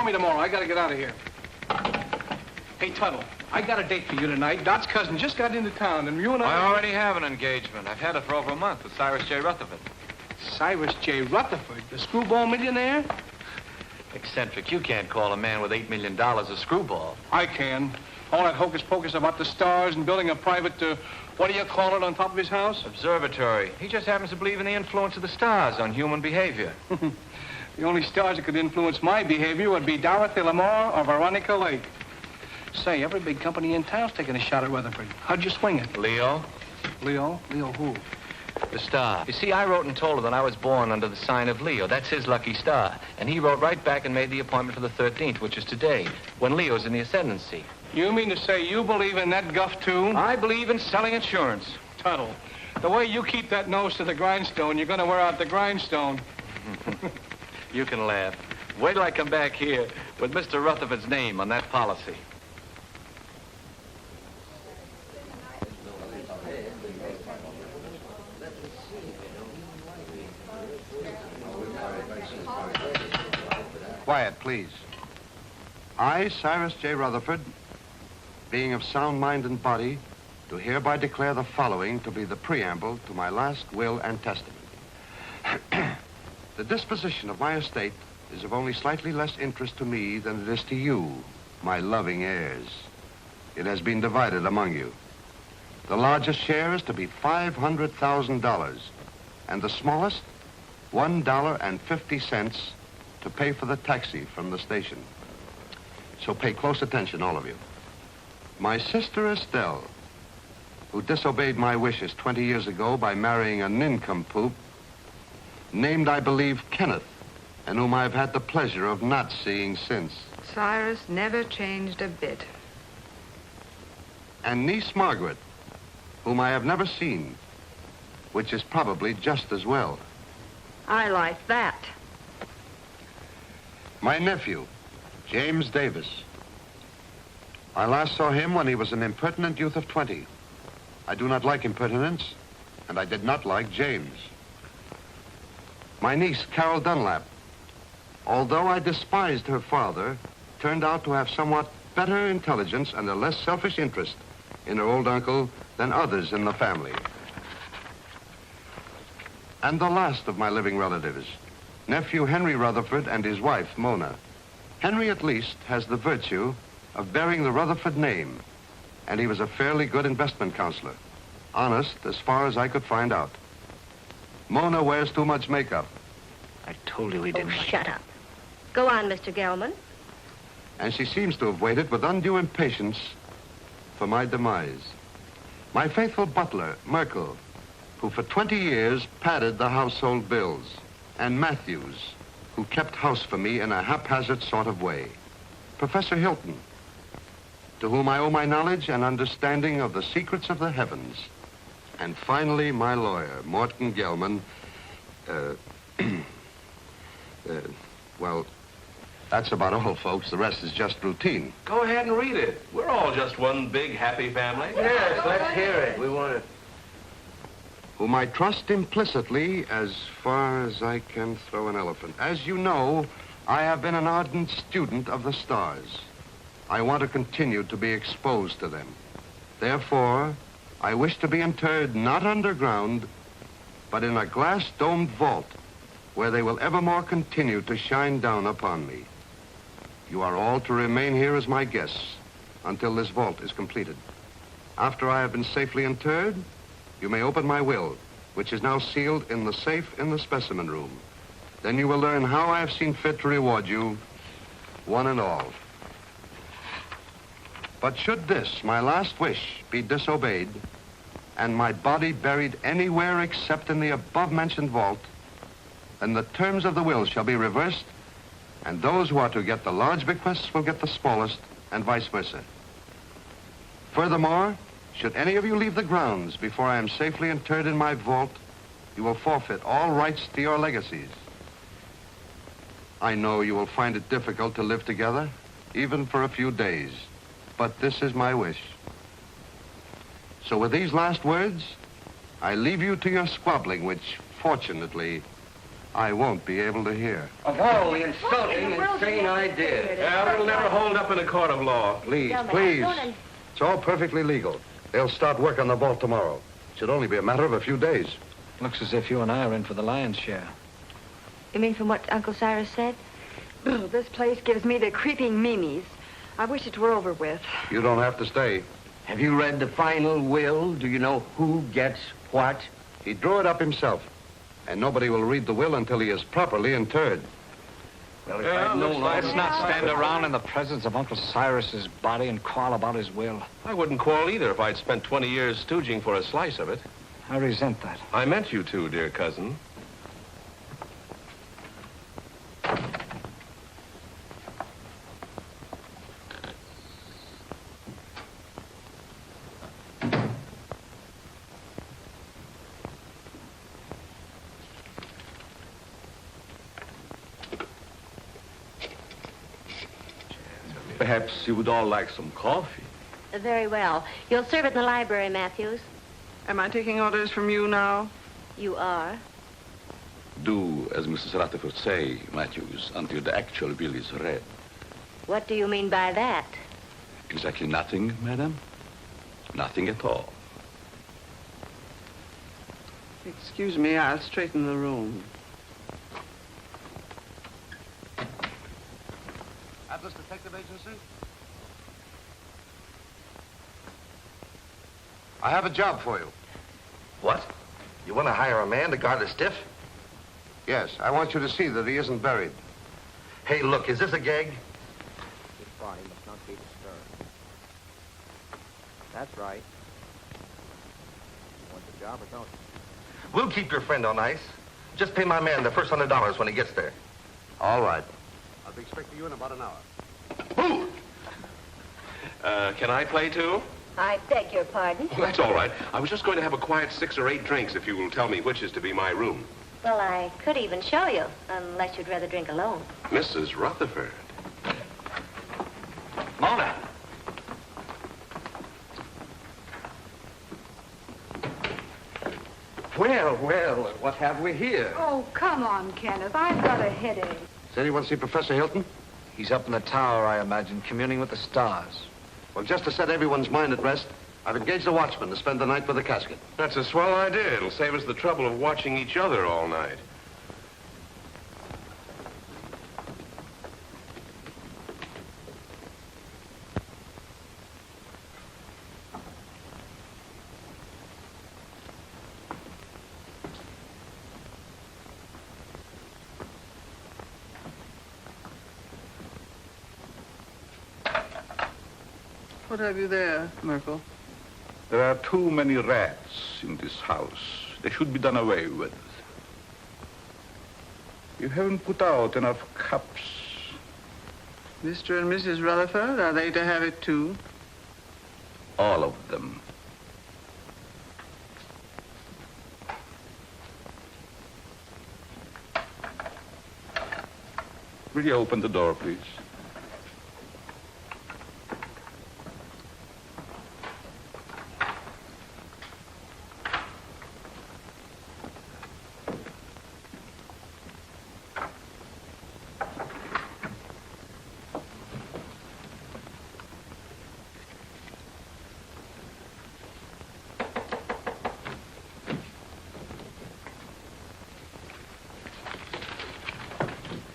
Call me tomorrow. I gotta get out of here. Hey, Tuttle, I got a date for you tonight. Dot's cousin just got into town, and you and I already have an engagement. I've had it for over a month with Cyrus J. Rutherford. Cyrus J. Rutherford, the screwball millionaire? Eccentric, you can't call a man with $8 million a screwball. I can. All that hocus-pocus about the stars and building a private, what do you call it, on top of his house? Observatory. He just happens to believe in the influence of the stars on human behavior. The only stars that could influence my behavior would be Dorothy Lamour or Veronica Lake. Say, every big company in town's taking a shot at Rutherford. How'd you swing it? Leo. Leo? Leo who? The star. You see, I wrote and told her that I was born under the sign of Leo. That's his lucky star. And he wrote right back and made the appointment for the 13th, which is today, when Leo's in the ascendancy. You mean to say you believe in that guff, too? I believe in selling insurance. Tuttle, the way you keep that nose to the grindstone, you're going to wear out the grindstone. You can laugh. Wait till I come back here with Mr. Rutherford's name on that policy. Quiet, please. I, Cyrus J. Rutherford, being of sound mind and body, do hereby declare the following to be the preamble to my last will and testament. The disposition of my estate is of only slightly less interest to me than it is to you, my loving heirs. It has been divided among you. The largest share is to be $500,000, and the smallest, $1.50 to pay for the taxi from the station. So pay close attention, all of you. My sister Estelle, who disobeyed my wishes 20 years ago by marrying a nincompoop, named, I believe, Kenneth, and whom I've had the pleasure of not seeing since. Cyrus never changed a bit. And niece Margaret, whom I have never seen, which is probably just as well. I like that. My nephew, James Davis. I last saw him when he was an impertinent youth of 20. I do not like impertinence, and I did not like James. My niece, Carol Dunlap, although I despised her father, turned out to have somewhat better intelligence and a less selfish interest in her old uncle than others in the family. And the last of my living relatives, nephew Henry Rutherford and his wife, Mona. Henry, at least, has the virtue of bearing the Rutherford name, and he was a fairly good investment counselor. Honest, as far as I could find out. Mona wears too much makeup. I told you he didn't. Oh, shut up. Go on, Mr. Gelman. And she seems to have waited with undue impatience for my demise. My faithful butler, Merkel, who for 20 years padded the household bills, and Matthews, who kept house for me in a haphazard sort of way. Professor Hilton, to whom I owe my knowledge and understanding of the secrets of the heavens. And finally, my lawyer, Morton Gelman. Well, that's about all, folks. The rest is just routine. Go ahead and read it. We're all just one big happy family. Yes, let's hear it. We want to... Whom I trust implicitly as far as I can throw an elephant. As you know, I have been an ardent student of the stars. I want to continue to be exposed to them. Therefore, I wish to be interred not underground, but in a glass-domed vault where they will evermore continue to shine down upon me. You are all to remain here as my guests until this vault is completed. After I have been safely interred, you may open my will, which is now sealed in the safe in the specimen room. Then you will learn how I have seen fit to reward you, one and all. But should this, my last wish, be disobeyed, and my body buried anywhere except in the above-mentioned vault, then the terms of the will shall be reversed, and those who are to get the large bequests will get the smallest, and vice versa. Furthermore, should any of you leave the grounds before I am safely interred in my vault, you will forfeit all rights to your legacies. I know you will find it difficult to live together, even for a few days, but this is my wish. So with these last words, I leave you to your squabbling, which, fortunately, I won't be able to hear. Of all the insulting, insane ideas. Well, it'll never hold up in a court of law. Please, Gilman, please. don't It's all perfectly legal. They'll start work on the vault tomorrow. Should only be a matter of a few days. Looks as if you and I are in for the lion's share. You mean from what Uncle Cyrus said? Ugh, this place gives me the creeping memes. I wish it were over with. You don't have to stay. Have you read the final will? Do you know who gets what? He drew it up himself. And nobody will read the will until he is properly interred. Well, if Yeah, I'd known all Let's this- not stand around in the presence of Uncle Cyrus's body and quarrel about his will. I wouldn't quarrel either if I'd spent 20 years stooging for a slice of it. I resent that. I meant you to, dear cousin. Perhaps you would all like some coffee. Very well. You'll serve it in the library, Matthews. Am I taking orders from you now? You are. Do as Mrs. Rutherford say, Matthews, until the actual will is read. What do you mean by that? Exactly nothing, madam? Nothing at all. Excuse me, I'll straighten the room. Atlas Detective Agency? I have a job for you. What? You want to hire a man to guard a stiff? Yes, I want you to see that he isn't buried. Hey, look, is this a gag? His body must not be disturbed. That's right. You want the job or don't you? We'll keep your friend on ice. Just pay my man the first $100 when he gets there. All right. I'll be expecting you in about an hour. Who? Can I play too? I beg your pardon. Well, that's all right. I was just going to have a quiet 6 or 8 drinks if you will tell me which is to be my room. Well, I could even show you, unless you'd rather drink alone. Mrs. Rutherford. Mona! Well, what have we here? Oh, come on, Kenneth. I've got a headache. Does anyone see Professor Hilton? He's up in the tower, I imagine, communing with the stars. Well, just to set everyone's mind at rest, I've engaged a watchman to spend the night with the casket. That's a swell idea. It'll save us the trouble of watching each other all night. What have you there, Merkel? There are too many rats in this house. They should be done away with. You haven't put out enough cups. Mr. and Mrs. Rutherford, are they to have it too? All of them. Will you open the door, please?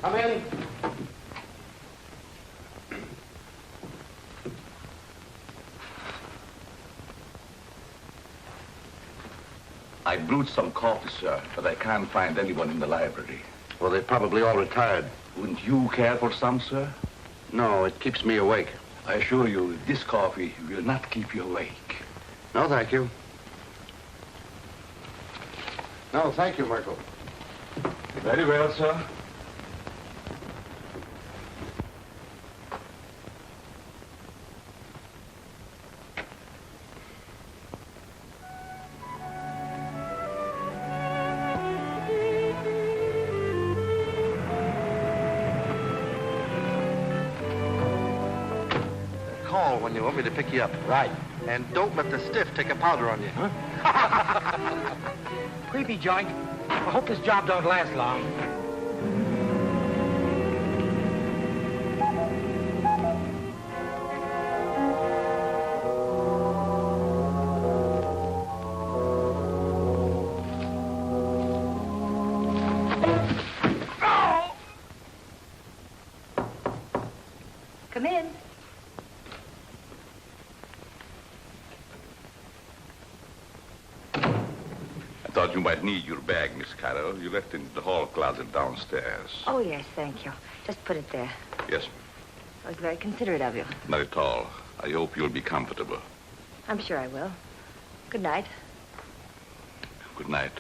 Come in. I brewed some coffee, sir, but I can't find anyone in the library. Well, they're probably all retired. Wouldn't you care for some, sir? No, it keeps me awake. I assure you, this coffee will not keep you awake. No, thank you. No, thank you, Merkel. Very well, sir. Call when you want me to pick you up. Right. And don't let the stiff take a powder on you. Creepy joint. I hope this job don't last long. thought you might need your bag, Miss Carroll. You left it in the hall closet downstairs. Oh, yes, thank you. Just put it there. Yes, That was very considerate of you. not at all. I hope you'll be comfortable. I'm sure I will. Good night. Good night.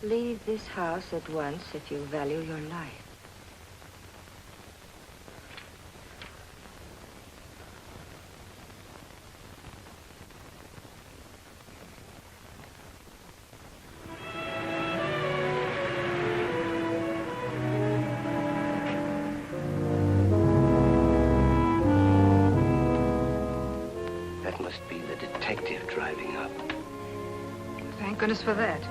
Leave this house at once if you value your life. That must be the detective driving up. Thank goodness for that.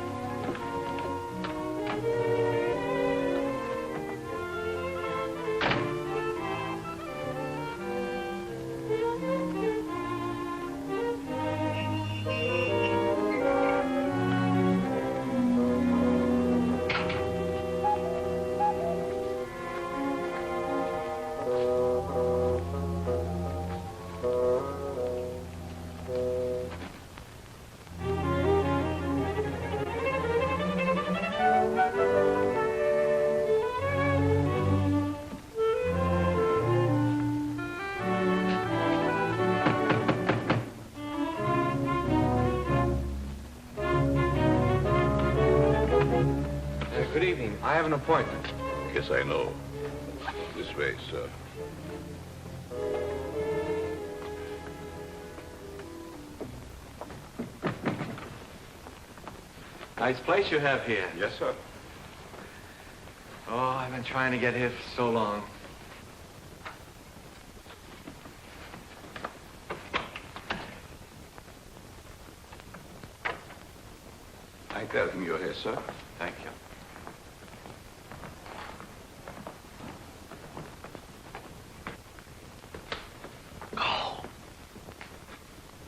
Good evening. I have an appointment. Yes, I know. This way, sir. Nice place you have here. Yes, sir. Oh, I've been trying to get here for so long. I tell him you're here, sir. Thank you. Go.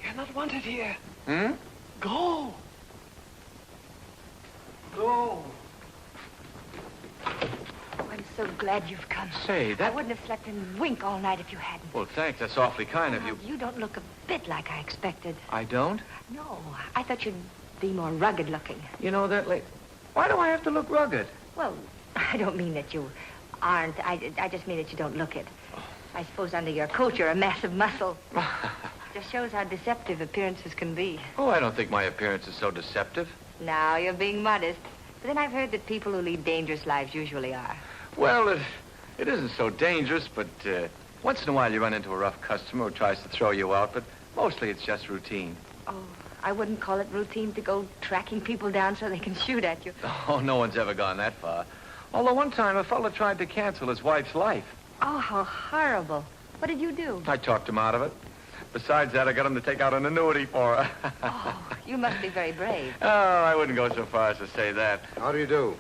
You're not wanted here. Hmm? Go. Go. Oh, I'm so glad you've come. Say, I that... wouldn't have slept and wink all night if you hadn't. Well, thanks. That's awfully kind of you. You don't look a bit like I expected. I don't? No, I thought you'd be more rugged looking. You know that, why do I have to look rugged? Well, I don't mean that you aren't. I just mean that you don't look it. I suppose under your coat you're a mass of muscle. Just shows how deceptive appearances can be. Oh, I don't think my appearance is so deceptive. Now you're being modest. But then I've heard that people who lead dangerous lives usually are. Well, it isn't so dangerous, but once in a while you run into a rough customer who tries to throw you out, but mostly it's just routine. Oh, I wouldn't call it routine to go tracking people down so they can shoot at you. Oh, no one's ever gone that far. Although one time a fellow tried to cancel his wife's life. Oh, how horrible. What did you do? I talked him out of it. Besides that, I got him to take out an annuity for her. Oh, you must be very brave. Oh, I wouldn't go so far as to say that. How do you do?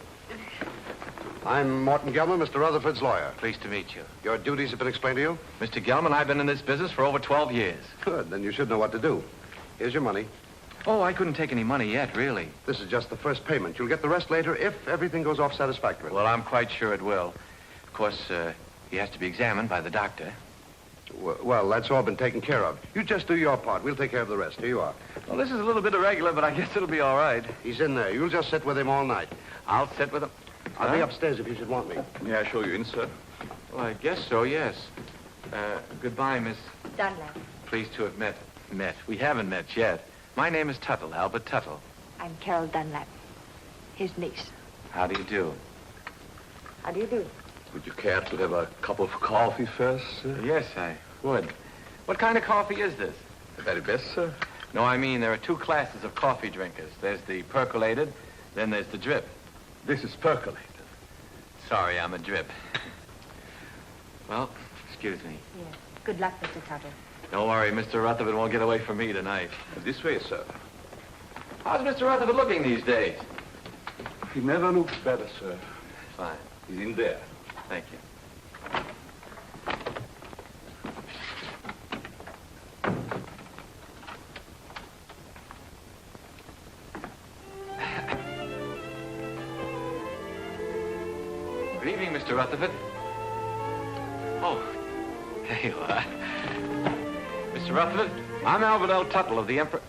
I'm Morton Gelman, Mr. Rutherford's lawyer. Pleased to meet you. Your duties have been explained to you? Mr. Gelman, I've been in this business for over 12 years. Good. Then you should know what to do. Here's your money. Oh, I couldn't take any money yet, really. This is just the first payment. You'll get the rest later if everything goes off satisfactorily. Well, I'm quite sure it will. Of course, he has to be examined by the doctor. Well, that's all been taken care of. You just do your part. We'll take care of the rest. Here you are. Well, this is a little bit irregular, but I guess it'll be all right. He's in there. You'll just sit with him all night. I'll sit with him. I'll be upstairs if you should want me. May I show you in, sir? Well, I guess so, yes. Goodbye, Miss. Dunlap. Pleased to have met. We haven't met yet. My name is Tuttle, Albert Tuttle. I'm Carol Dunlap, his niece. How do you do? How do you do? Would you care to have a cup of coffee first, sir? Yes, I would. What kind of coffee is this? The very best, sir. No, I mean, there are two classes of coffee drinkers. There's the percolated, then there's the drip. This is percolated. Sorry, I'm a drip. Well, excuse me. Yes. Good luck, Mr. Tuttle. Don't worry, Mr. Rutherford won't get away from me tonight. This way, sir. How's Mr. Rutherford looking these days? He never looks better, sir. Fine. He's in there. Thank you. Good evening, Mr. Rutherford. Oh, there you are. Mr. Rutherford, I'm Albert L. Tuttle of the Emperor...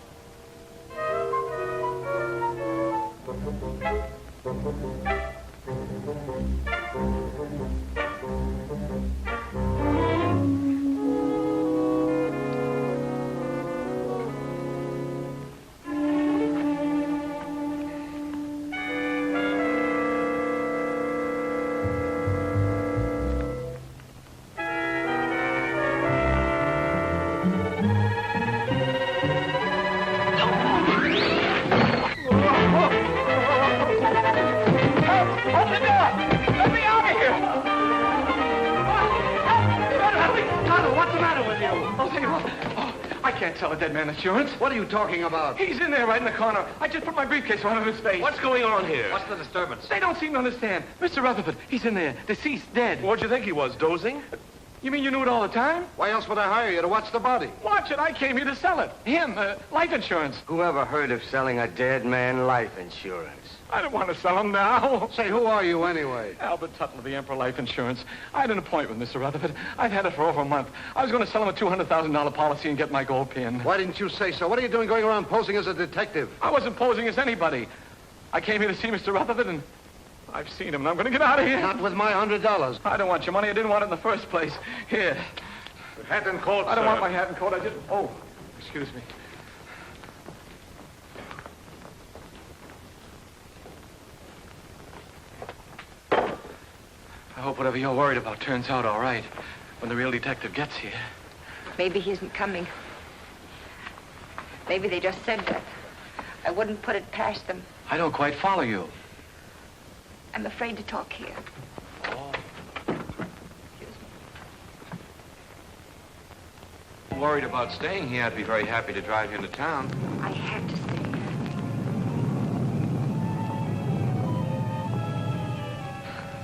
Tell a dead man insurance. What are you talking about? He's in there right in the corner. I just put my briefcase right on his face. What's going on here? What's the disturbance? They don't seem to understand. Mr. Rutherford, he's in there, deceased, dead. What'd you think he was, dozing? You mean you knew it all the time? Why else would I hire you to watch the body? Watch it. I came here to sell it. Him, life insurance. Who ever heard of selling a dead man life insurance? I don't want to sell him now. Say, who are you anyway? Albert Tuttle of the Emperor Life Insurance. I had an appointment with Mr. Rutherford. I've had it for over a month. I was going to sell him a $200,000 policy and get my gold pin. Why didn't you say so? What are you doing going around posing as a detective? I wasn't posing as anybody. I came here to see Mr. Rutherford, and I've seen him, and I'm going to get out of here. Not with my $100. I don't want your money. I didn't want it in the first place. Here. Hat and coat, I don't sir. want my hat and coat. I just... Oh, excuse me. I hope whatever you're worried about turns out all right when the real detective gets here. Maybe he isn't coming. Maybe they just said that. I wouldn't put it past them. I don't quite follow you. I'm afraid to talk here. Oh. Worried about staying here. I'd be very happy to drive you into town. I have to stay.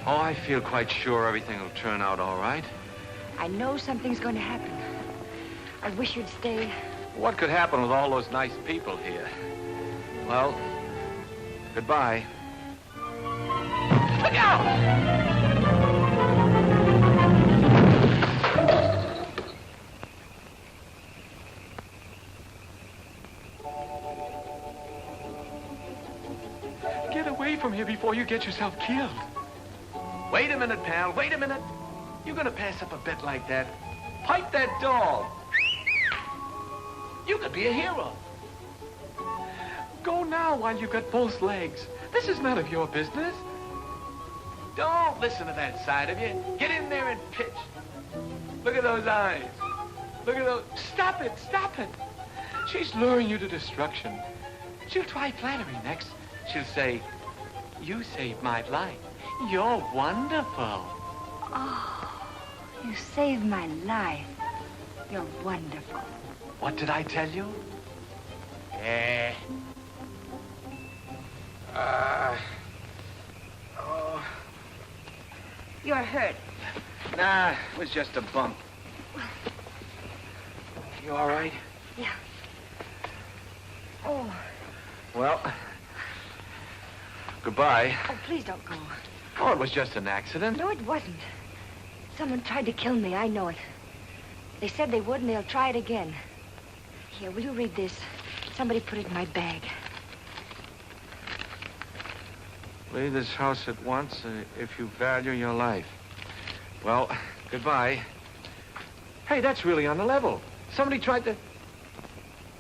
Oh, I feel quite sure everything will turn out all right. I know something's going to happen. I wish you'd stay. What could happen with all those nice people here? Well, goodbye. Look out! Get away from here before you get yourself killed. Wait a minute, pal. Wait a minute. You're going to pass up a bet like that. Pipe that dog. You could be a hero. Go now while you've got both legs. This is none of your business. Don't listen to that side of you. Get in there and pitch. Look at those eyes. Look at those... Stop it. Stop it. She's luring you to destruction. She'll try flattery next. She'll say, you saved my life. You're wonderful. Oh, you saved my life. You're wonderful. What did I tell you? You're hurt. Nah, it was just a bump. You all right? Yeah. Oh. Well, goodbye. Oh, please don't go. Oh, it was just an accident. No, it wasn't. Someone tried to kill me. I know it. They said they would, and they'll try it again. Here, will you read this? Somebody put it in my bag. Leave this house at once if you value your life. Well, goodbye. Hey, that's really on the level. Somebody tried to...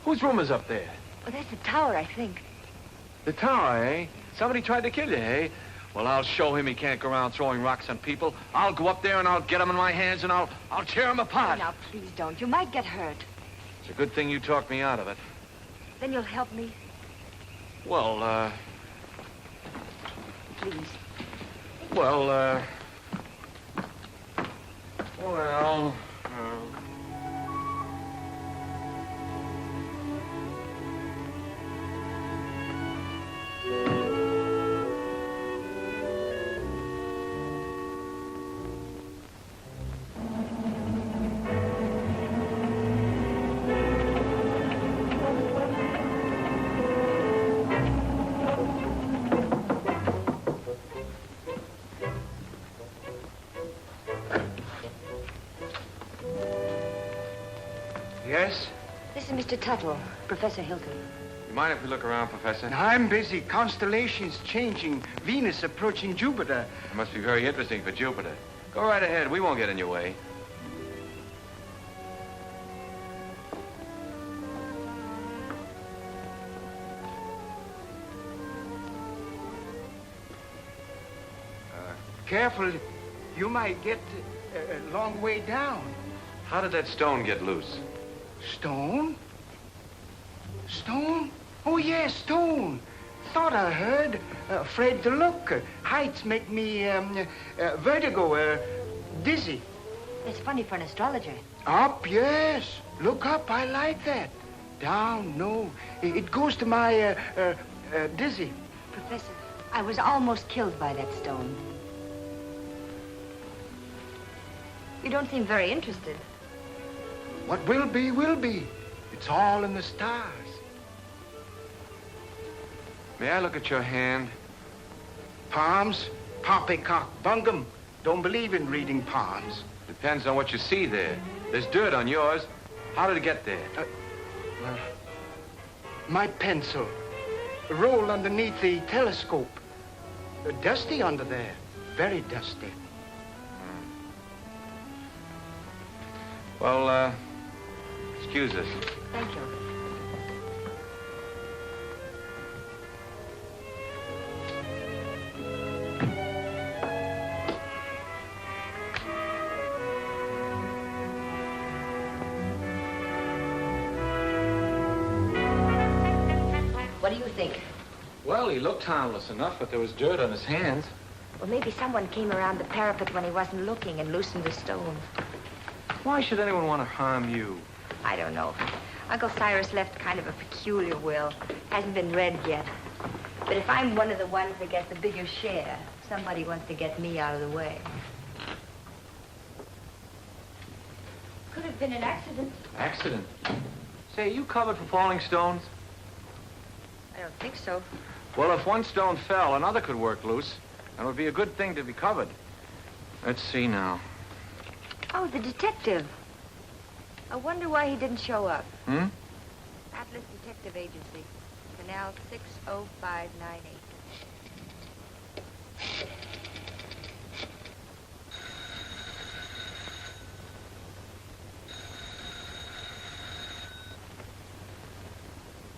Whose room is up there? Well, that's the tower, I think. The tower, eh? Somebody tried to kill you, eh? Well, I'll show him he can't go around throwing rocks on people. I'll go up there and I'll get him in my hands and I'll tear him apart. Oh, now, please don't. You might get hurt. It's a good thing you talked me out of it. Then you'll help me? Well, Please. Well, Yes? This is Mr. Tuttle, Professor Hilton. You mind if we look around, Professor? I'm busy. Constellations changing. Venus approaching Jupiter. It must be very interesting for Jupiter. Go right ahead. We won't get in your way. Careful. You might get a long way down. How did that stone get loose? Stone? Stone? Oh, yes, stone. Thought I heard. Afraid to look. Heights make me vertigo, dizzy. It's funny for an astrologer. Up, yes. Look up. I like that. Down, no. It goes to my dizzy. Professor, I was almost killed by that stone. You don't seem very interested. What will be, will be. It's all in the stars. May I look at your hand? Palms? Poppycock bungum. Don't believe in reading palms. Depends on what you see there. There's dirt on yours. How did it get there? My pencil. Rolled underneath the telescope. Dusty under there. Very dusty. Well, excuse us. Thank you. What do you think? Well, he looked harmless enough, but there was dirt on his hands. Well, maybe someone came around the parapet when he wasn't looking and loosened the stone. Why should anyone want to harm you? I don't know. Uncle Cyrus left kind of a peculiar will. Hasn't been read yet. But if I'm one of the ones that get the bigger share, somebody wants to get me out of the way. Could have been an accident. Accident? Say, are you covered for falling stones? I don't think so. Well, if one stone fell, another could work loose. And it would be a good thing to be covered. Let's see now. Oh, the detective. I wonder why he didn't show up. Hmm? Atlas Detective Agency. Canal 60598.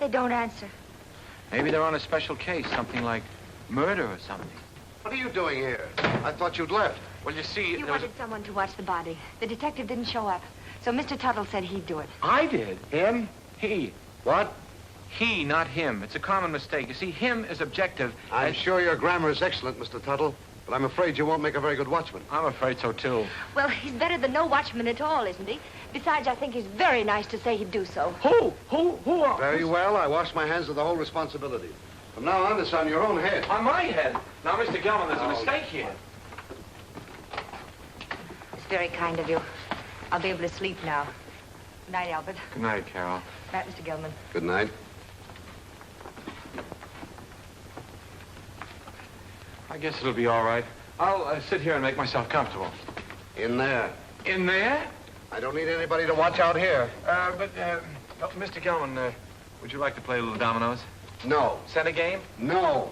They don't answer. Maybe they're on a special case, something like murder or something. What are you doing here? I thought you'd left. Well, you see, You wanted someone to watch the body. The detective didn't show up. So Mr. Tuttle said he'd do it. I did. Him? He. What? He, not him. It's a common mistake. You see, him is objective. I'm sure your grammar is excellent, Mr. Tuttle, but I'm afraid you won't make a very good watchman. I'm afraid so, too. Well, he's better than no watchman at all, isn't he? Besides, I think he's very nice to say he'd do so. Who? Very well. I wash my hands of the whole responsibility. From now on, it's on your own head. On my head. Now, Mr. Gelman, there's a mistake here. It's very kind of you. I'll be able to sleep now. Good night, Albert. Good night, Carol. Good night, Mr. Gilman. Good night. I guess it'll be all right. I'll sit here and make myself comfortable. In there. In there? I don't need anybody to watch out here. Mr. Gelman, would you like to play a little dominoes? No. Center game? No.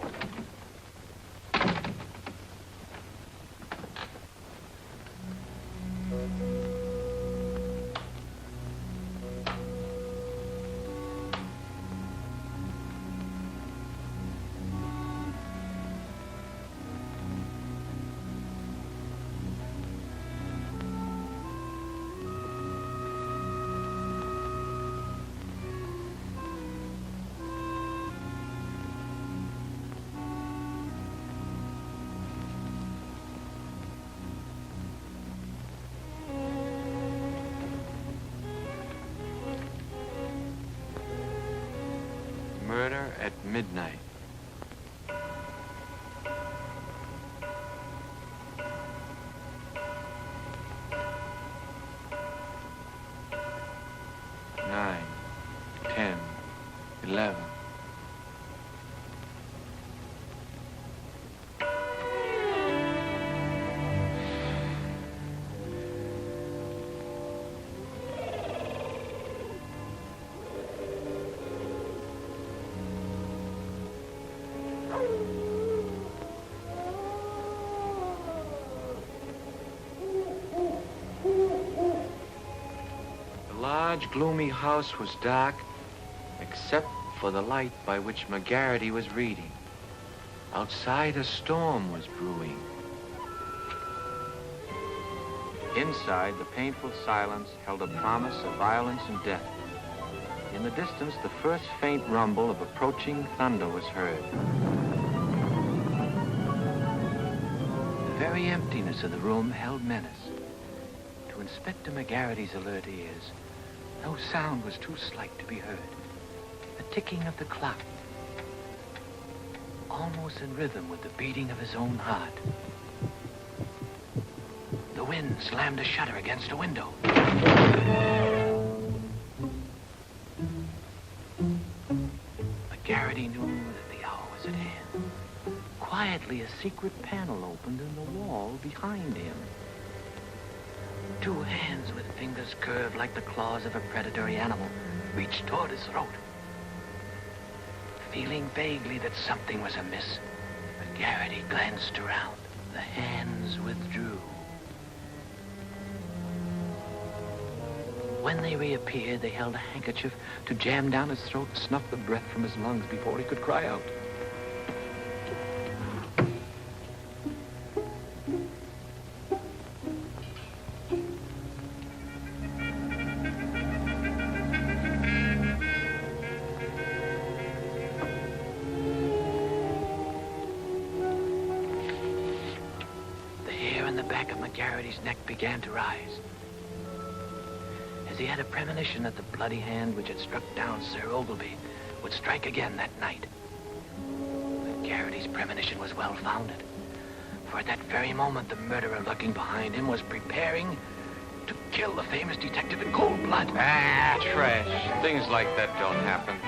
Murder at midnight. Nine, 10, 11. gloomy house was dark, except for the light by which McGarity was reading. Outside, a storm was brewing. Inside, the painful silence held a promise of violence and death. In the distance, the first faint rumble of approaching thunder was heard. The very emptiness of the room held menace. To Inspector McGarity's alert ears, no sound was too slight to be heard. The ticking of the clock, almost in rhythm with the beating of his own heart. The wind slammed a shutter against a window. McGarity knew that the hour was at hand. Quietly, a secret panel opened in the wall behind him. Two hands with fingers curved like the claws of a predatory animal reached toward his throat. Feeling vaguely that something was amiss, McGarity glanced around. The hands withdrew. When they reappeared, they held a handkerchief to jam down his throat and snuff the breath from his lungs before he could cry out. The hair on the back of McGarity's neck began to rise. He had a premonition that the bloody hand which had struck down Sir Ogilvy would strike again that night. McGarity's premonition was well-founded, for at that very moment the murderer lurking behind him was preparing to kill the famous detective in cold blood. Ah, trash. Things like that don't happen.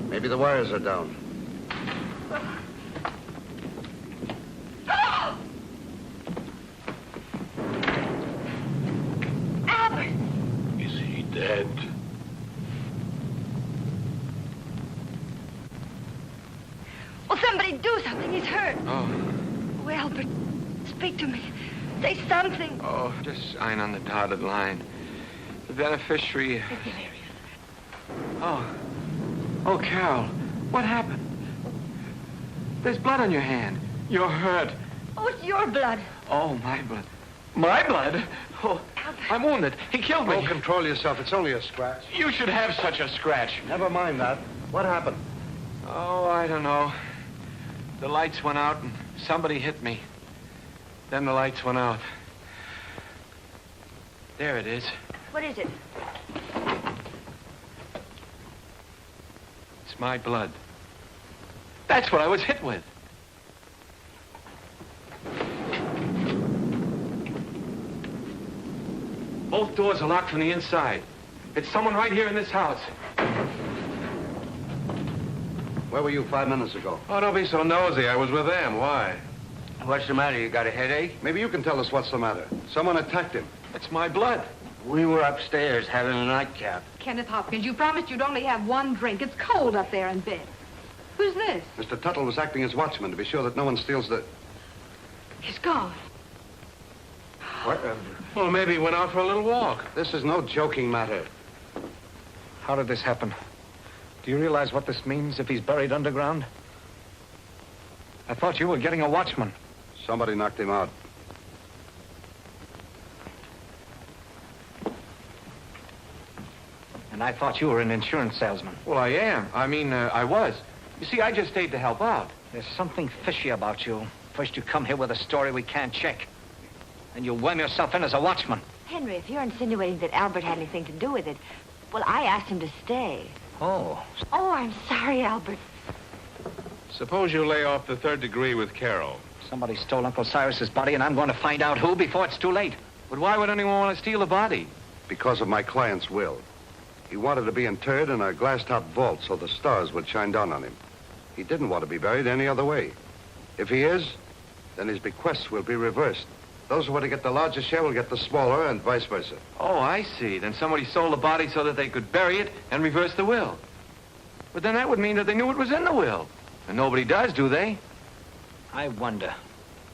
Maybe the wires are down. Albert! Is he dead? Will somebody do something? He's hurt. Oh. Oh, Albert, speak to me. Say something. Oh, just sign on the dotted line. The beneficiary... Oh. Oh, Carol, what happened? There's blood on your hand. You're hurt. Oh, it's your blood. Oh, my blood. My blood? Oh, I'm wounded. He killed me. Oh, control yourself. It's only a scratch. You should have such a scratch. Never mind that. What happened? Oh, I don't know. The lights went out and somebody hit me. Then the lights went out. There it is. What is it? It's my blood. That's what I was hit with. Both doors are locked from the inside. It's someone right here in this house. Where were you 5 minutes ago? Oh, don't be so nosy. I was with them. Why? What's the matter? You got a headache? Maybe you can tell us what's the matter. Someone attacked him. It's my blood. We were upstairs having a nightcap. Kenneth Hopkins, you promised you'd only have one drink. It's cold up there in bed. Who's this? Mr. Tuttle was acting as watchman to be sure that no one steals the... He's gone. What? Well, maybe he went out for a little walk. This is no joking matter. How did this happen? Do you realize what this means if he's buried underground? I thought you were getting a watchman. Somebody knocked him out. And I thought you were an insurance salesman. Well, I am. I was. You see, I just stayed to help out. There's something fishy about you. First you come here with a story we can't check. And you worm yourself in as a watchman. Henry, if you're insinuating that Albert had anything to do with it, well, I asked him to stay. Oh. Oh, I'm sorry, Albert. Suppose you lay off the 3rd degree with Carol. Somebody stole Uncle Cyrus's body, and I'm going to find out who before it's too late. But why would anyone want to steal a body? Because of my client's will. He wanted to be interred in a glass-top vault so the stars would shine down on him. He didn't want to be buried any other way. If he is, then his bequests will be reversed. Those who want to get the larger share will get the smaller, and vice versa. Oh, I see. Then somebody sold the body so that they could bury it and reverse the will. But then that would mean that they knew it was in the will. And nobody does, do they? I wonder.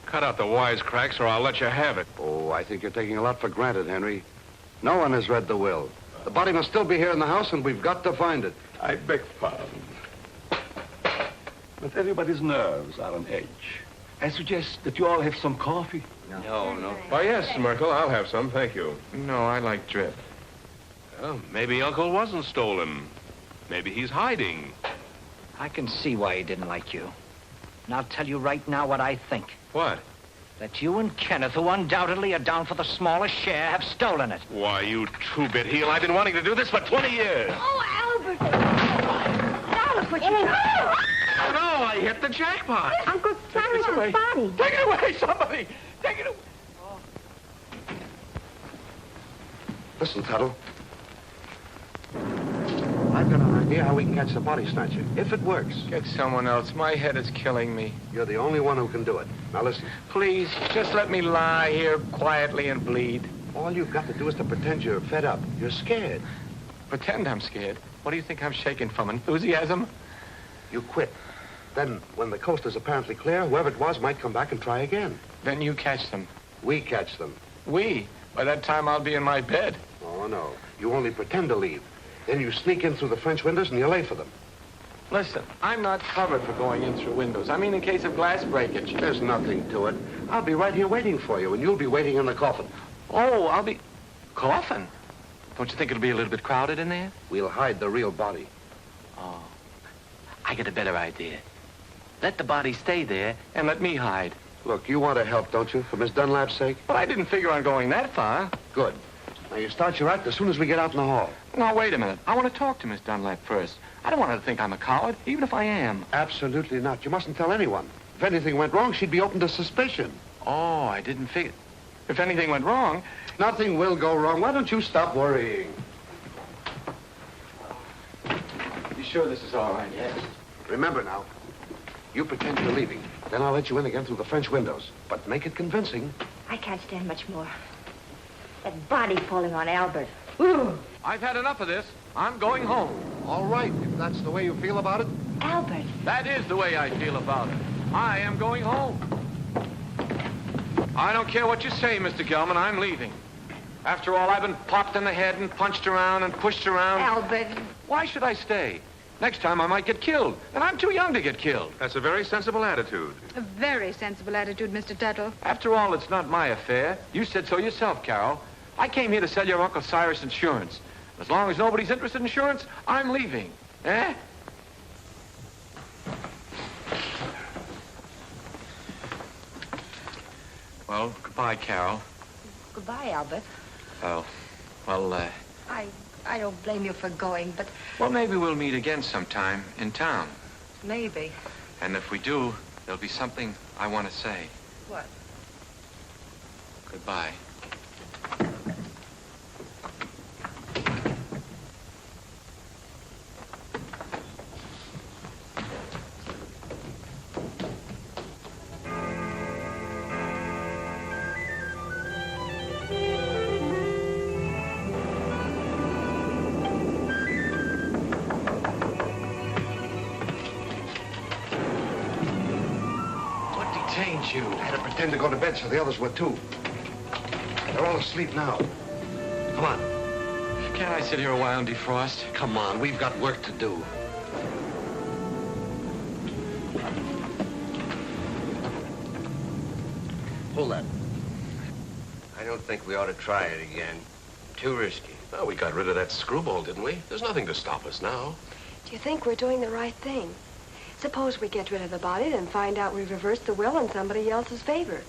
Cut out the wisecracks or I'll let you have it. Oh, I think you're taking a lot for granted, Henry. No one has read the will. The body must still be here in the house, and we've got to find it. I beg pardon. But everybody's nerves are on edge. I suggest that you all have some coffee. No. Why, yes, Merkel, I'll have some, thank you. No, I like drip. Well, maybe Uncle wasn't stolen. Maybe he's hiding. I can see why he didn't like you. And I'll tell you right now what I think. What? That you and Kenneth, who undoubtedly are down for the smallest share, have stolen it. Why, you two-bit heel, I've been wanting to do this for 20 years. Oh, Albert! Now look what you did. Oh, no, I hit the jackpot. Uncle Cyrus's body. Take it away, somebody! Take it away! Listen, Tuttle. I've got an idea how we can catch the body snatcher, if it works. Get someone else. My head is killing me. You're the only one who can do it. Now listen. Please, just let me lie here quietly and bleed. All you've got to do is to pretend you're fed up. You're scared. Pretend I'm scared? What do you think I'm shaking from, enthusiasm? You quit. Then, when the coast is apparently clear, whoever it was might come back and try again. Then you catch them. We catch them. We? By that time, I'll be in my bed. Oh, no. You only pretend to leave. Then you sneak in through the French windows and you lay for them. Listen, I'm not covered for going in through windows. I mean in case of glass breakage. There's nothing to it. I'll be right here waiting for you, and you'll be waiting in the coffin. Oh, I'll be... Coffin? Don't you think it'll be a little bit crowded in there? We'll hide the real body. Oh. I get a better idea. Let the body stay there and let me hide. Look, you want to help, don't you, for Miss Dunlap's sake? But I didn't figure on going that far. Good. Now, you start your act as soon as we get out in the hall. Now, wait a minute. I want to talk to Miss Dunlap first. I don't want her to think I'm a coward, even if I am. Absolutely not. You mustn't tell anyone. If anything went wrong, she'd be open to suspicion. Oh, I didn't figure... If anything went wrong... Nothing will go wrong. Why don't you stop worrying? You sure this is all right? Yes. Remember now, you pretend you're leaving. Then I'll let you in again through the French windows. But make it convincing. I can't stand much more. That body falling on Albert. Ooh. I've had enough of this. I'm going home. All right, if that's the way you feel about it. Albert. That is the way I feel about it. I am going home. I don't care what you say, Mr. Gelman. I'm leaving. After all, I've been popped in the head and punched around and pushed around. Albert. Why should I stay? Next time I might get killed, and I'm too young to get killed. That's a very sensible attitude. A very sensible attitude, Mr. Tuttle. After all, it's not my affair. You said so yourself, Carol. I came here to sell your Uncle Cyrus insurance. As long as nobody's interested in insurance, I'm leaving. Eh? Well, goodbye, Carol. Goodbye, Albert. Oh, well, I don't blame you for going, but... Well, maybe we'll meet again sometime in town. Maybe. And if we do, there'll be something I want to say. What? Goodbye. You had to pretend to go to bed so the others would, too. They're all asleep now. Come on. Can't I sit here a while and defrost? Come on, we've got work to do. Hold that. I don't think we ought to try it again. Too risky. Well, we got rid of that screwball, didn't we? There's nothing to stop us now. Do you think we're doing the right thing? Suppose we get rid of the body, then find out we've reversed the will in somebody else's favor.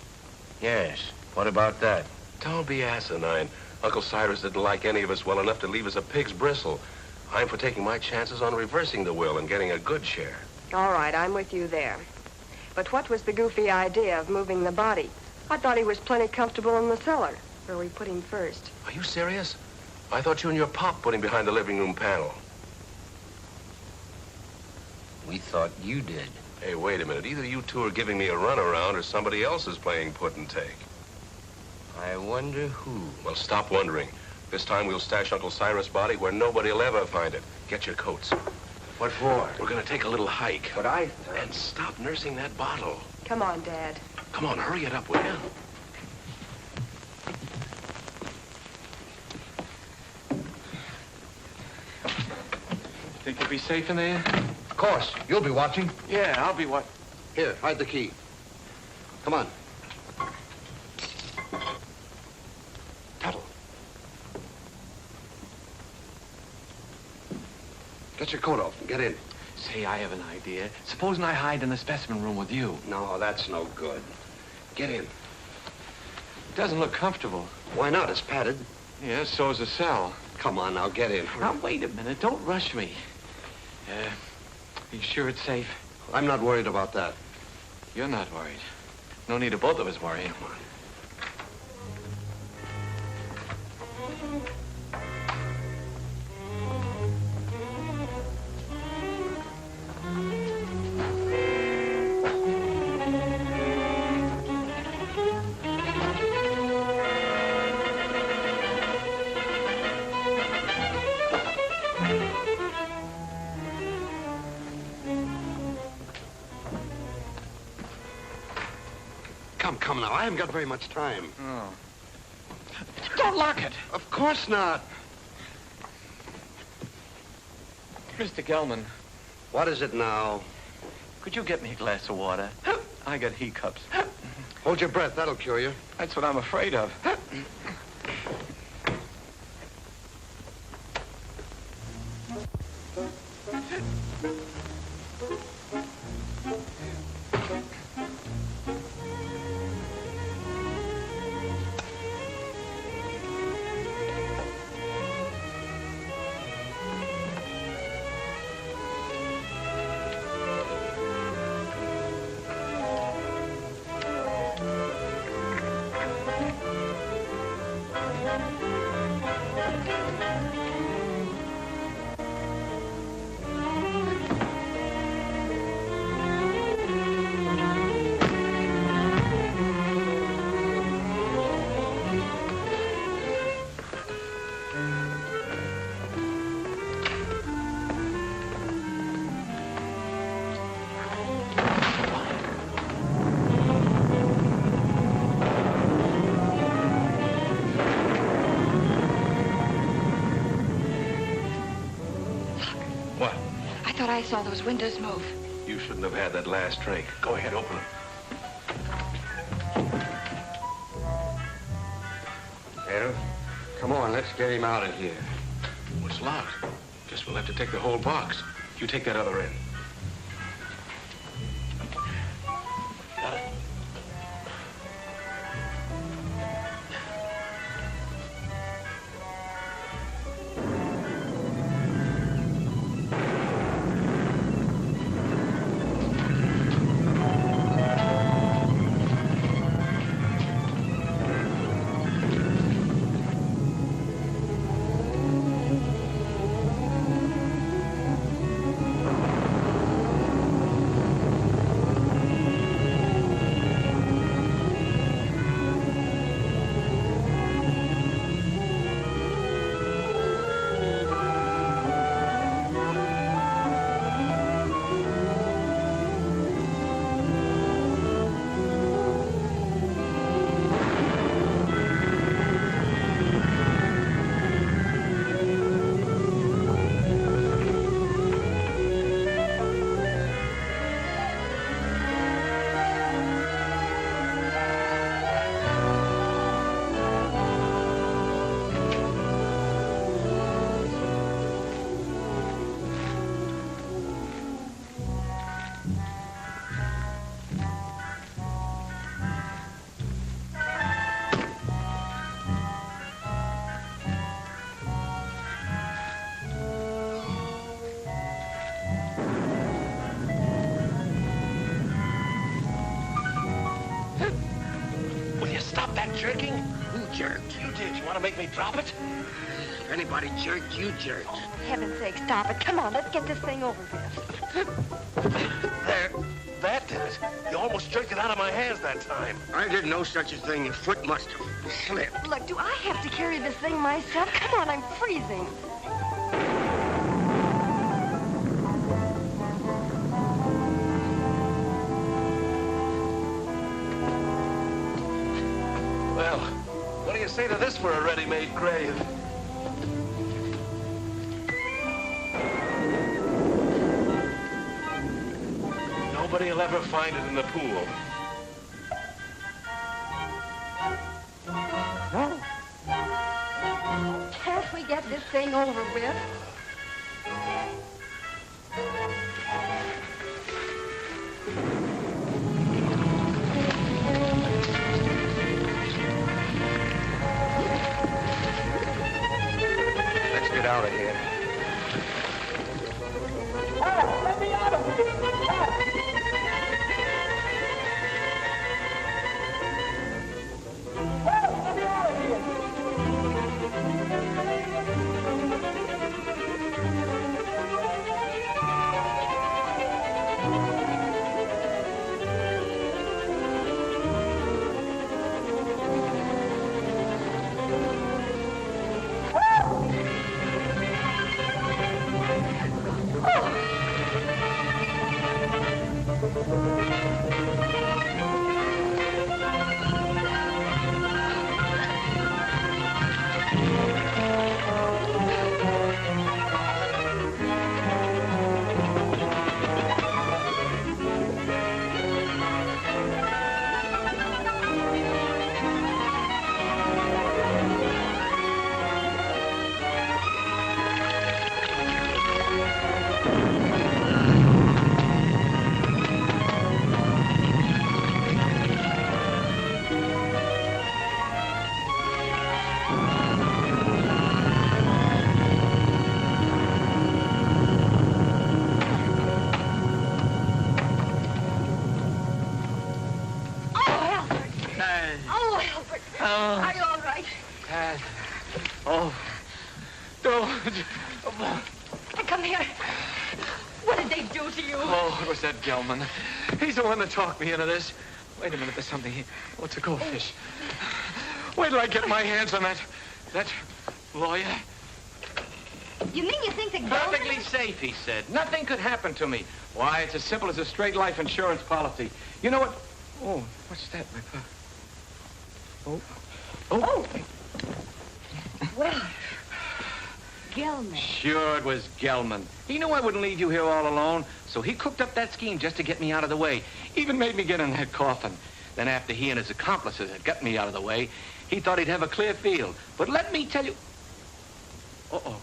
Yes. What about that? Don't be asinine. Uncle Cyrus didn't like any of us well enough to leave us a pig's bristle. I'm for taking my chances on reversing the will and getting a good share. All right, I'm with you there. But what was the goofy idea of moving the body? I thought he was plenty comfortable in the cellar, where we put him first. Are you serious? I thought you and your pop put him behind the living room panel. We thought you did. Hey, wait a minute. Either you two are giving me a runaround or somebody else is playing put and take. I wonder who. Well, stop wondering. This time we'll stash Uncle Cyrus' body where nobody will ever find it. Get your coats. What for? We're going to take a little hike. But I... And stop nursing that bottle. Come on, Dad. Come on, hurry it up, will you? Think you'll be safe in there? Of course. You'll be watching. Yeah, I'll be what? Here, hide the key. Come on. Tuttle. Get your coat off and get in. Say, I have an idea. Supposing I hide in the specimen room with you. No, that's no good. Get in. It doesn't look comfortable. Why not? It's padded. Yeah, so's the cell. Come on, now, get in. Now, wait a minute. Don't rush me. Are you sure it's safe? I'm not worried about that. You're not worried. No need of both of us worrying. Come on. Come now, I haven't got very much time. Oh. Don't lock it. Of course not. Mr. Gelman. What is it now? Could you get me a glass of water? I got hiccups. Hold your breath, that'll cure you. That's what I'm afraid of. I saw those windows move. You shouldn't have had that last drink. Go ahead, open it. Well, come on, let's get him out of here. Well, it's locked. Guess we'll have to take the whole box. You take that other end. Got it. jerking? Who jerked? You did. You want to make me drop it? If anybody jerked, you jerked. For heaven's sake, stop it. Come on, let's get this thing over with. There. That did it. You almost jerked it out of my hands that time. I did no such a thing. Your foot must have slipped. Look, do I have to carry this thing myself? Come on, I'm freezing. Well, what do you say to this for a ready-made grave? Nobody will ever find it in the pool. No. Can't we get this thing over with? Let's get out of here. Let me out of here! Are you all right? Oh. Come here. What did they do to you? Oh, it was that Gelman. He's the one that talked me into this. Wait a minute, there's something here. Oh, it's a goldfish. Wait till I get my hands on that lawyer. You mean you think that Perfectly safe, he said. Nothing could happen to me. Why, it's as simple as a straight life insurance policy. You know what? Oh, what's that, my pop? Oh. Oh. Well, Gelman. Sure, it was Gelman. He knew I wouldn't leave you here all alone, so he cooked up that scheme just to get me out of the way. Even made me get in that coffin. Then after he and his accomplices had got me out of the way, he thought he'd have a clear field. But let me tell you... Uh-oh.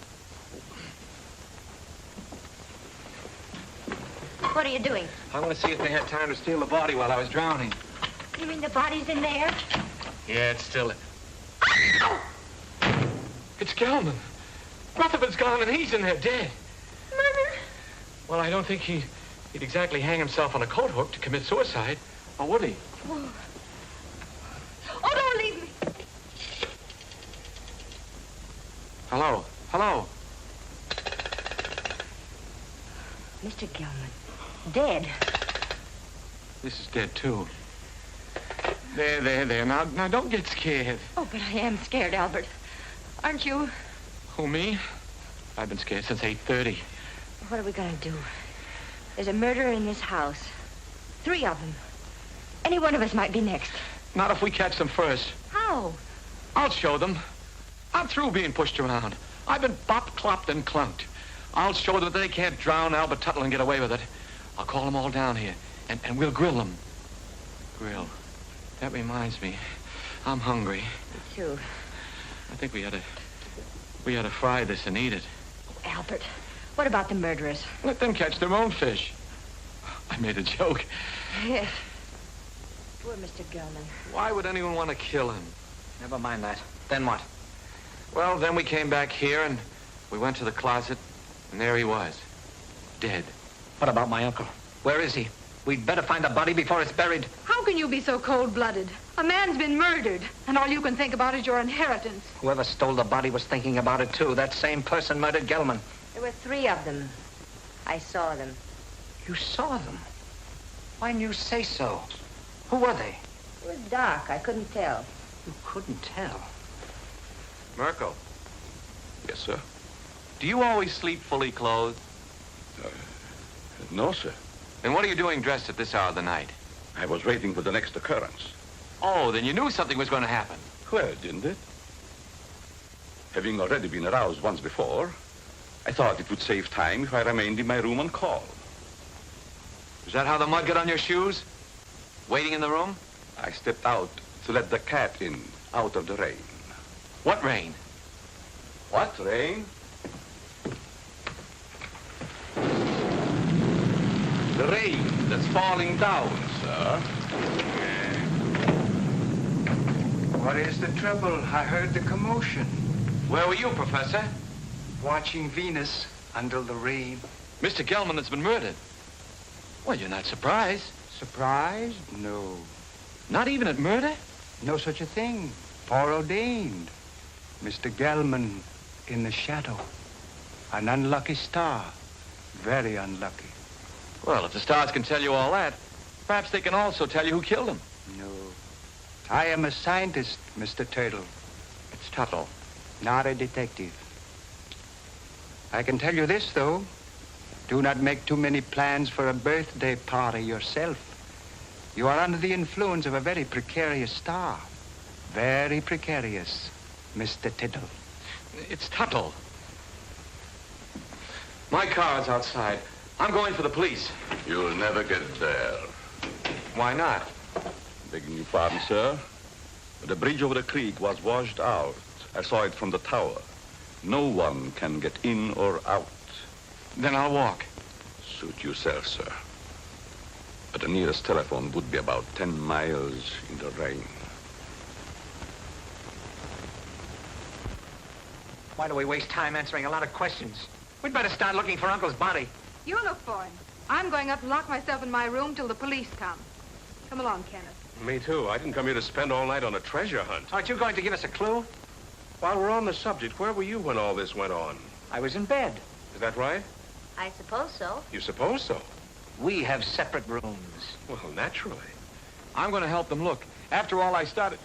What are you doing? I want to see if they had time to steal the body while I was drowning. You mean the body's in there? Yeah, it's still... It's Gelman. Rutherford's gone and he's in there dead. Murder? Well, I don't think he'd exactly hang himself on a coat hook to commit suicide. Or would he? Oh, don't leave me. Hello? Hello? Mr. Gelman. Dead. This is dead, too. There. Now, don't get scared. Oh, but I am scared, Albert. Aren't you? Who, me? I've been scared since 8:30. What are we going to do? There's a murderer in this house. 3 of them. Any one of us might be next. Not if we catch them first. How? I'll show them. I'm through being pushed around. I've been bopped, clopped, and clunked. I'll show them that they can't drown Albert Tuttle and get away with it. I'll call them all down here, and we'll grill them. Grill. That reminds me. I'm hungry. Me too. I think we ought to fry this and eat it. Oh, Albert, what about the murderers? Let them catch their own fish. I made a joke. Yes. Poor Mr. Gelman. Why would anyone want to kill him? Never mind that. Then what? Well, then we came back here and we went to the closet, and there he was. Dead. What about my uncle? Where is he? We'd better find the body before it's buried. How can you be so cold-blooded? A man's been murdered, and all you can think about is your inheritance. Whoever stole the body was thinking about it, too. That same person murdered Gelman. There were 3 of them. I saw them. You saw them? Why didn't you say so? Who were they? It was dark. I couldn't tell. You couldn't tell? Merkel, Yes, sir. do you always sleep fully clothed? No, sir. And what are you doing dressed at this hour of the night? I was waiting for the next occurrence. Oh, then you knew something was going to happen. Well, didn't it? Having already been aroused once before, I thought it would save time if I remained in my room on call. Is that how the mud got on your shoes? Waiting in the room? I stepped out to let the cat in, out of the rain. What rain? What rain? The rain that's falling down, sir. What is the trouble? I heard the commotion. Where were you, Professor? Watching Venus under the rain. Mr. Gelman has been murdered. Well, you're not surprised. Surprised? No. Not even at murder? No such a thing. Foreordained. Mr. Gelman in the shadow. An unlucky star. Very unlucky. Well, if the stars can tell you all that, perhaps they can also tell you who killed him. No. I am a scientist, Mr. Turtle. It's Tuttle. Not a detective. I can tell you this, though. Do not make too many plans for a birthday party yourself. You are under the influence of a very precarious star. Very precarious, Mr. Tittle. It's Tuttle. My car is outside. I'm going for the police. You'll never get there. Why not? Begging your pardon, sir. The bridge over the creek was washed out. I saw it from the tower. No one can get in or out. Then I'll walk. Suit yourself, sir. But the nearest telephone would be about 10 miles in the rain. Why do we waste time answering a lot of questions? We'd better start looking for Uncle's body. You look for him. I'm going up and lock myself in my room till the police come. Come along, Kenneth. Me too. I didn't come here to spend all night on a treasure hunt. Aren't you going to give us a clue? While we're on the subject, where were you when all this went on? I was in bed. Is that right? I suppose so. You suppose so? We have separate rooms. Well, naturally. I'm going to help them look. After all, I started...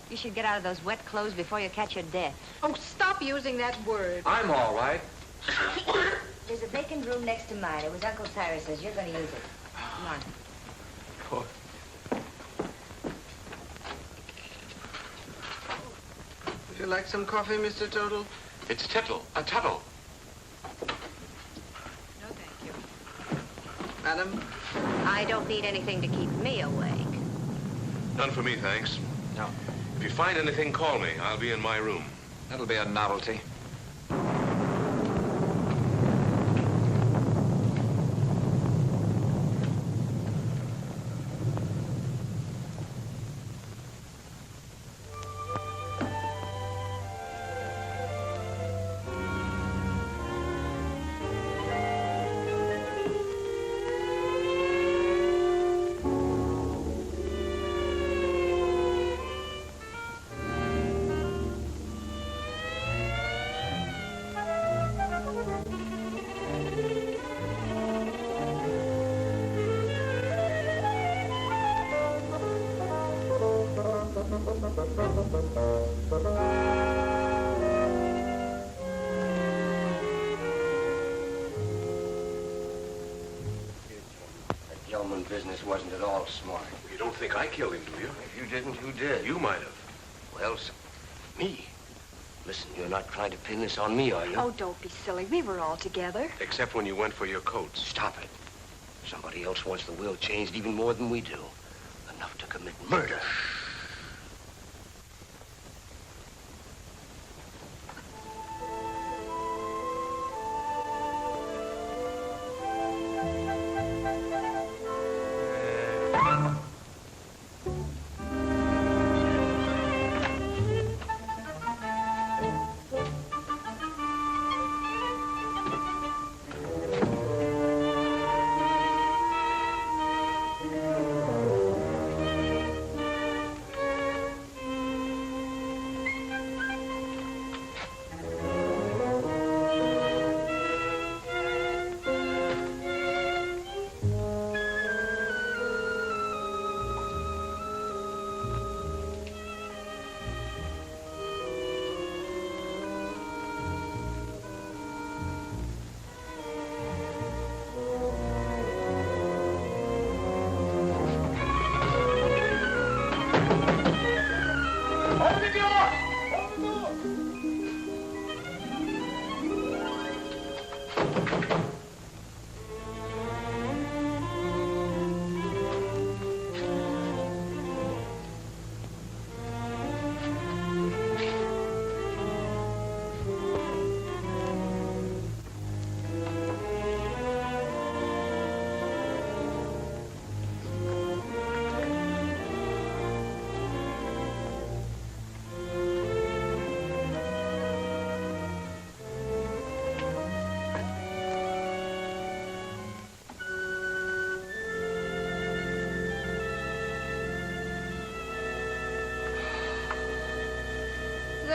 You should get out of those wet clothes before you catch your death. Oh, stop using that word. I'm all right. There's a vacant room next to mine. It was Uncle Cyrus's. You're going to use it. Come on. Oh. Would you like some coffee, Mr. Tuttle? It's Tuttle. Tuttle. No, thank you. Madam? I don't need anything to keep me awake. None for me, thanks. No. If you find anything, call me. I'll be in my room. That'll be a novelty. Gelman business wasn't at all smart. You don't think I killed him, do you? If you didn't, who did? You might have. Well, me. Listen, you're not trying to pin this on me, are you? Oh, don't be silly. We were all together. Except when you went for your coats. Stop it. Somebody else wants the will changed even more than we do. Enough to commit murder.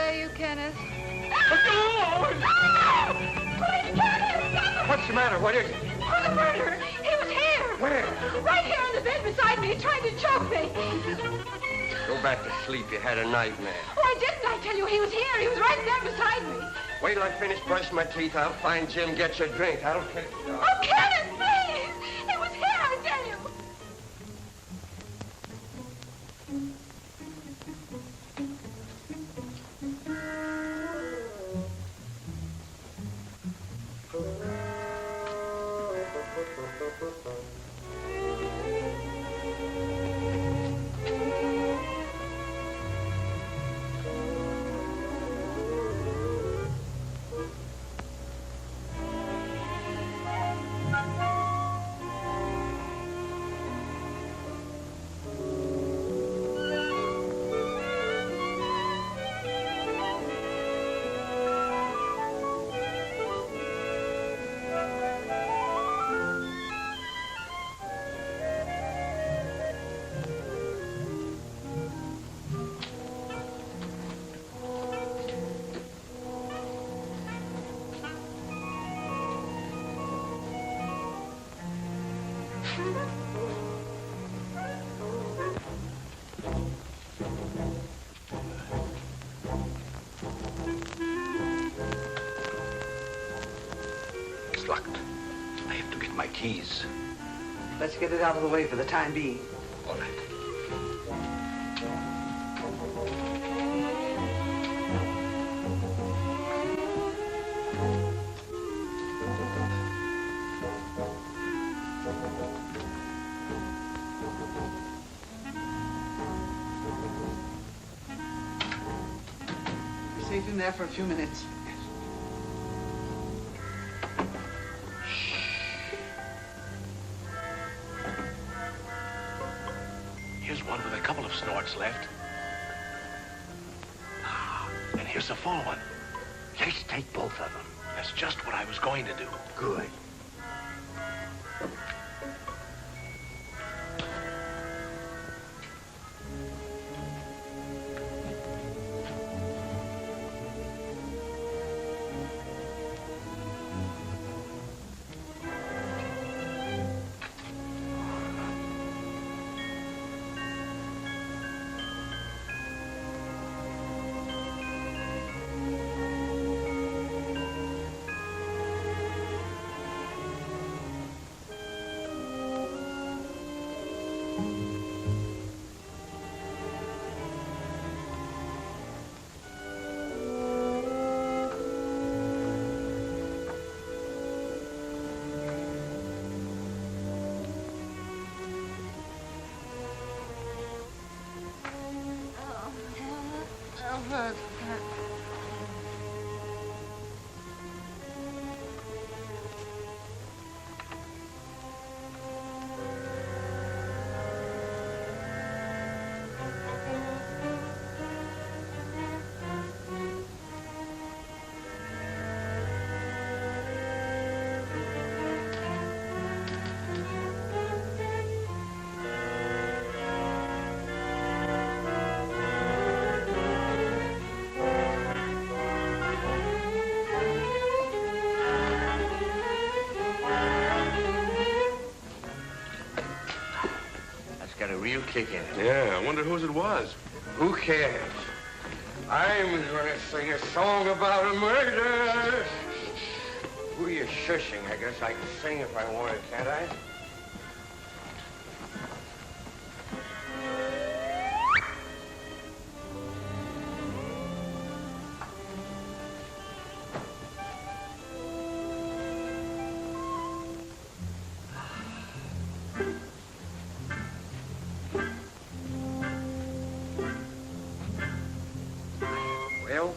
away, you Kenneth. What's the matter? What is it? Oh, the murderer! He was here! Where? Right here on the bed beside me, trying to choke me. Go back to sleep. You had a nightmare. Oh, I didn't. I tell you, he was here. He was right there beside me. Wait till I finish brushing my teeth. I'll find Jim, get you a drink. I'll finish. Oh, Kenneth, please! He was here, I tell you. It's locked. I have to get my keys. Let's get it out of the way for the time being. All right. Be safe in there for a few minutes. Here's one with a couple of snorts left. And here's a full one. Let's take both of them. That's just what I was going to do. Good. Got a real kick in it. Yeah, I wonder whose it was. Who cares? I'm gonna sing a song about a murder. Who are you shushing? I guess I can sing if I wanted, can't I? Well,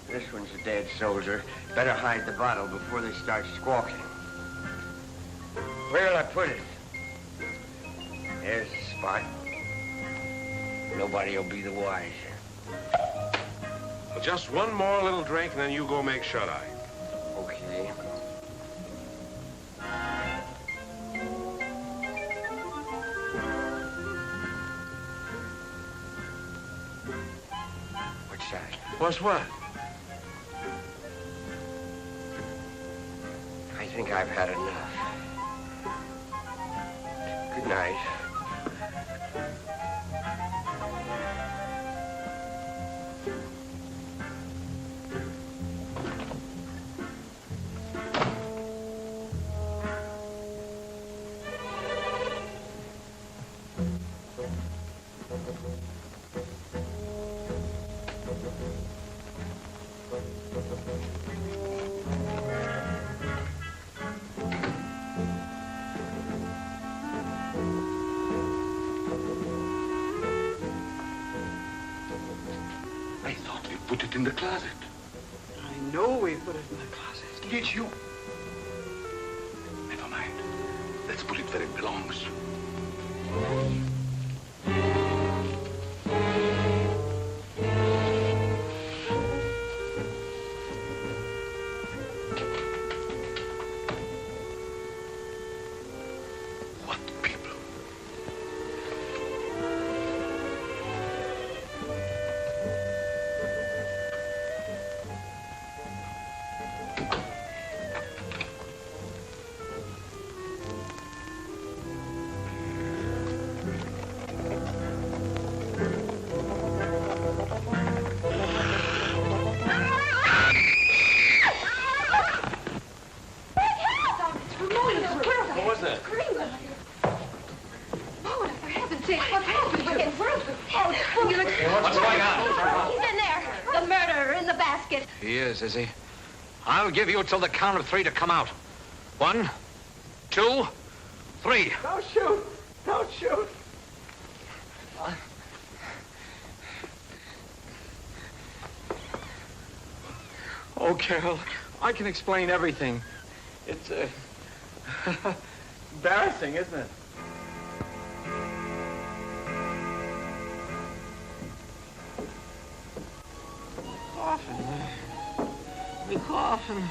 this one's a dead soldier. Better hide the bottle before they start squawking. Where'll I put it? There's the spot. Nobody'll be the wiser. Well, just one more little drink, and then you go make shut-eye. Okay. Which side? What's what? I think I've had enough. Good night. I thought we put it in the closet. I know we put it in the closet. Did you? Never mind. Let's put it where it belongs. What people? What was that? Oh, for heaven's sake, what happened? What's going on? He's in there. The murderer in the basket. He is he? I'll give you till the count of 3 to come out. 1, 2, 3. Don't shoot! Don't shoot! Oh, Carol, I can explain everything. It's, embarrassing, isn't it? The coffin.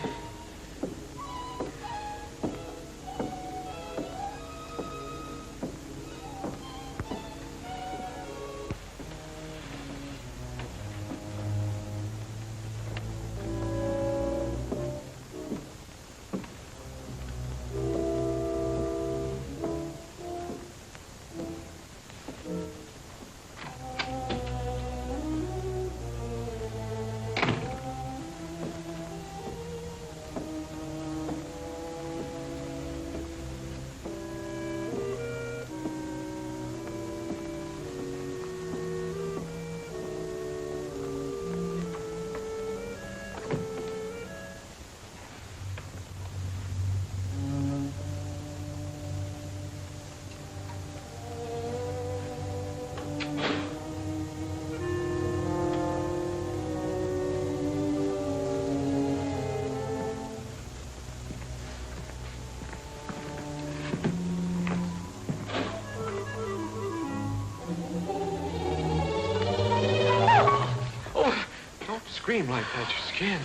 Scream like that, your skin.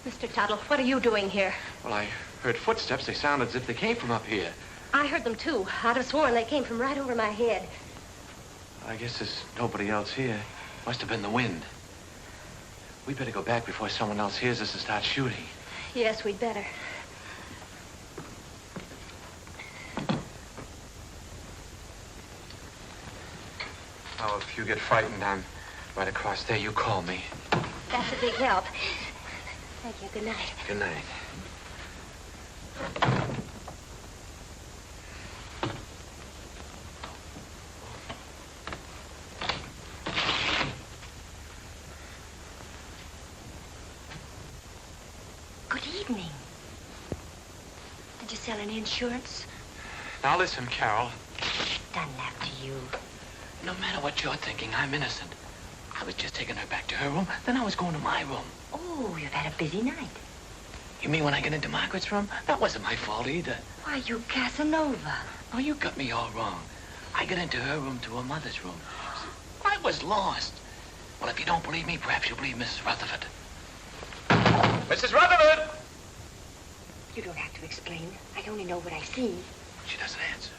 Mr. Tuttle, what are you doing here? Well, I heard footsteps. They sounded as if they came from up here. I heard them, too. I'd have sworn they came from right over my head. I guess there's nobody else here. Must have been the wind. We better go back before someone else hears us and starts shooting. Yes, we'd better. Oh, if you get frightened, I'm right across there. You call me. That's a big help. Thank you. Good night. Good night. Good evening. Did you sell any insurance? Now listen, Carol. Done that to you. No matter what you're thinking, I'm innocent. I was just taking her back to her room, then I was going to my room. Oh, you've had a busy night. You mean when I got into Margaret's room? That wasn't my fault either. Why, you Casanova. Oh, you got me all wrong. I got into her room to her mother's room. I was lost. Well, if you don't believe me, perhaps you'll believe Mrs. Rutherford. Mrs. Rutherford! You don't have to explain. I only know what I see. She doesn't answer.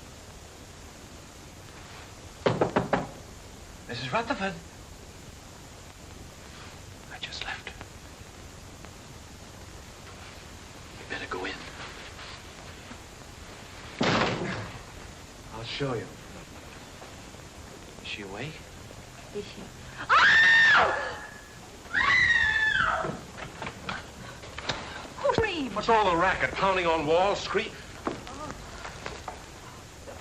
Mrs. Rutherford? show you. Is she awake? Is she? Who screamed? What's all the racket? Pounding on walls, scream.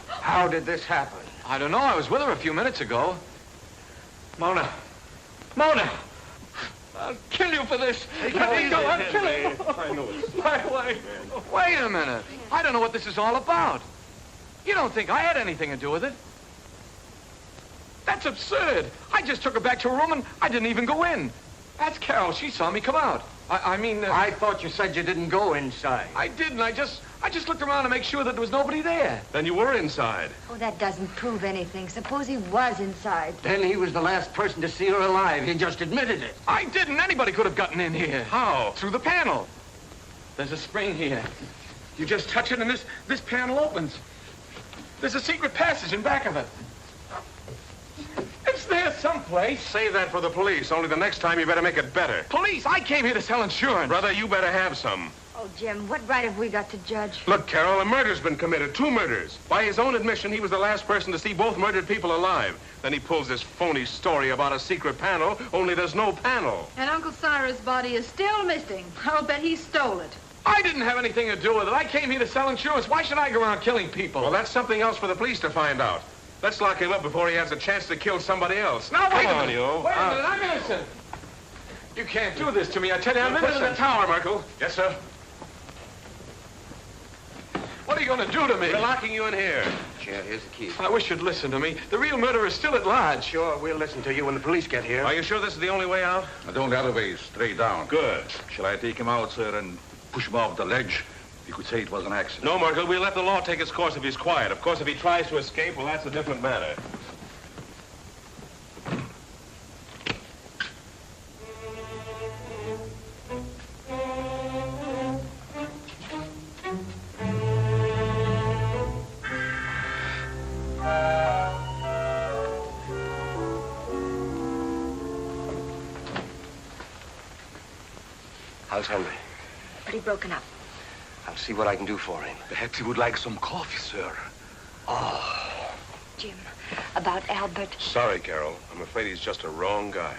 How did this happen? I don't know. I was with her a few minutes ago. Mona! Mona! I'll kill you for this. Let me go. I'll kill you. I know it. Wait a minute. I don't know what this is all about. You don't think I had anything to do with it? That's absurd. I just took her back to her room and I didn't even go in. That's Carol. She saw me come out. I mean... I thought you said you didn't go inside. I didn't. I just looked around to make sure that there was nobody there. Then you were inside. Oh, that doesn't prove anything. Suppose he was inside. Then he was the last person to see her alive. He just admitted it. I didn't. Anybody could have gotten in here. How? Through the panel. There's a spring here. You just touch it and this panel opens. There's a secret passage in back of it. It's there someplace. Save that for the police. Only the next time you better make it better. Police? I came here to sell insurance. Brother, you better have some. Oh, Jim, what right have we got to judge? Look, Carol, a murder's been committed. 2 murders. By his own admission, he was the last person to see both murdered people alive. Then he pulls this phony story about a secret panel, only there's no panel. And Uncle Cyrus' body is still missing. I'll bet he stole it. I didn't have anything to do with it. I came here to sell insurance. Why should I go around killing people? Well, that's something else for the police to find out. Let's lock him up before he has a chance to kill somebody else. Now, wait Come a on, minute. you. Wait a minute. I'm innocent. You can't do this to me. I tell you, I'm Put him innocent. in the tower, Merkel. Yes, sir. What are you going to do to me? We're locking you in here. Here, here's the key. I wish you'd listen to me. The real murderer is still at large. Sure, we'll listen to you when the police get here. Are you sure this is the only way out? The only other way is straight down. Good. Shall I take him out, sir, and push him off the ledge? You could say it was an accident. No, Merkel, we'll let the law take its course if he's quiet. Of course, if he tries to escape, well, that's a different matter. How's Henry? Pretty broken up. I'll see what I can do for him. Perhaps he would like some coffee, sir. Oh. Jim, about Albert. Sorry, Carol. I'm afraid he's just a wrong guy.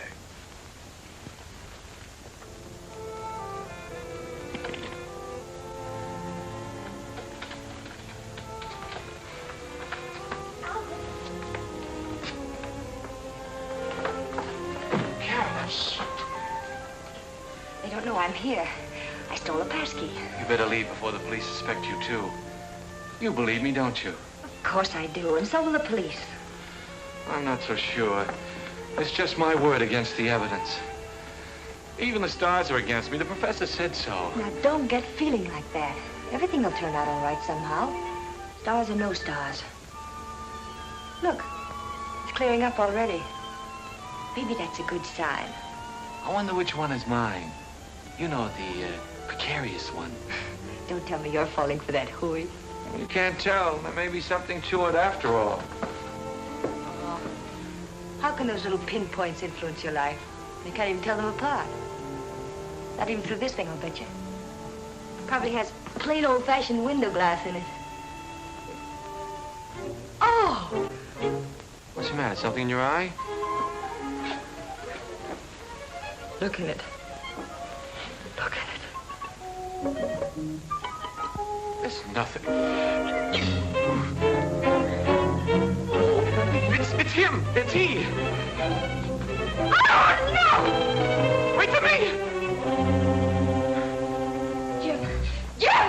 They don't know I'm here. I stole a passkey. You better leave before the police suspect you, too. You believe me, don't you? Of course I do, and so will the police. I'm not so sure. It's just my word against the evidence. Even the stars are against me. The professor said so. Now, don't get feeling like that. Everything will turn out all right somehow. Stars or no stars. Look, it's clearing up already. Maybe that's a good sign. I wonder which one is mine. You know, the precarious one. Don't tell me you're falling for that hooey. You can't tell. There may be something to it after all. Oh. How can those little pinpoints influence your life? You can't even tell them apart. Not even through this thing, I'll bet you. Probably has plain old-fashioned window glass in it. Oh! What's the matter? Something in your eye? Look in it. Look at it. It's nothing. It's him. It's he. Oh, no! Wait for me! Jim! Jim!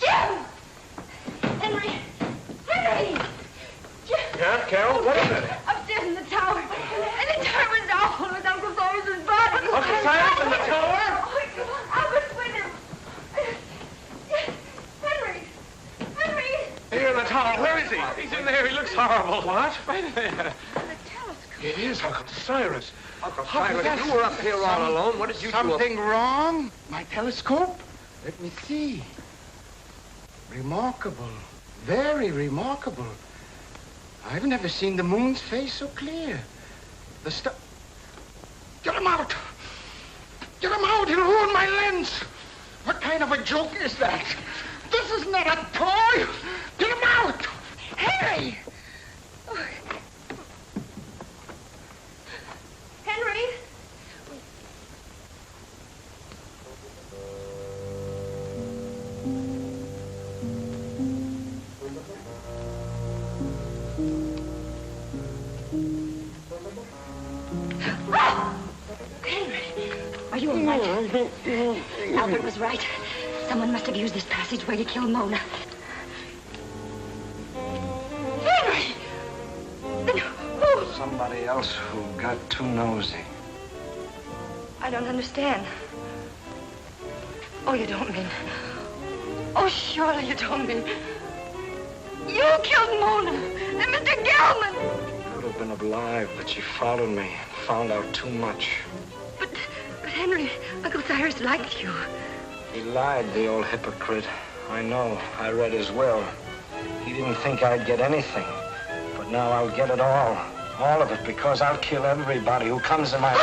Jim! Henry! Henry! Jim! Yeah, Carol, what is it? Upstairs in the tower. And the tower was awful with Uncle Cyrus's body. Uncle Cyrus in the tower? Oh, Albert's with him. Henry! Henry! Here in the tower. Where is he? He's in there. He looks horrible. What? Right there. It is Uncle Cyrus. Uncle Cyrus, you were up here all alone. What did you do? Something wrong? My telescope? Let me see. Remarkable. Very remarkable. I've never seen the moon's face so clear. The star... Get him out! Get him out! He'll ruin my lens! What kind of a joke is that? This is not a toy! Get him out! Henry! Oh. Henry! Are you all right? Albert was right. Someone must have used this passageway to kill Mona. Henry! Then who? Somebody else who got too nosy. I don't understand. Oh, you don't mean... Oh, surely you don't mean... You killed Mona and Mr. Gelman! Could have been alive, but she followed me and found out too much. But Henry, Uncle Cyrus liked you. He lied, the old hypocrite. I know. I read his will. He didn't think I'd get anything. But now I'll get it all. All of it, because I'll kill everybody who comes in my way.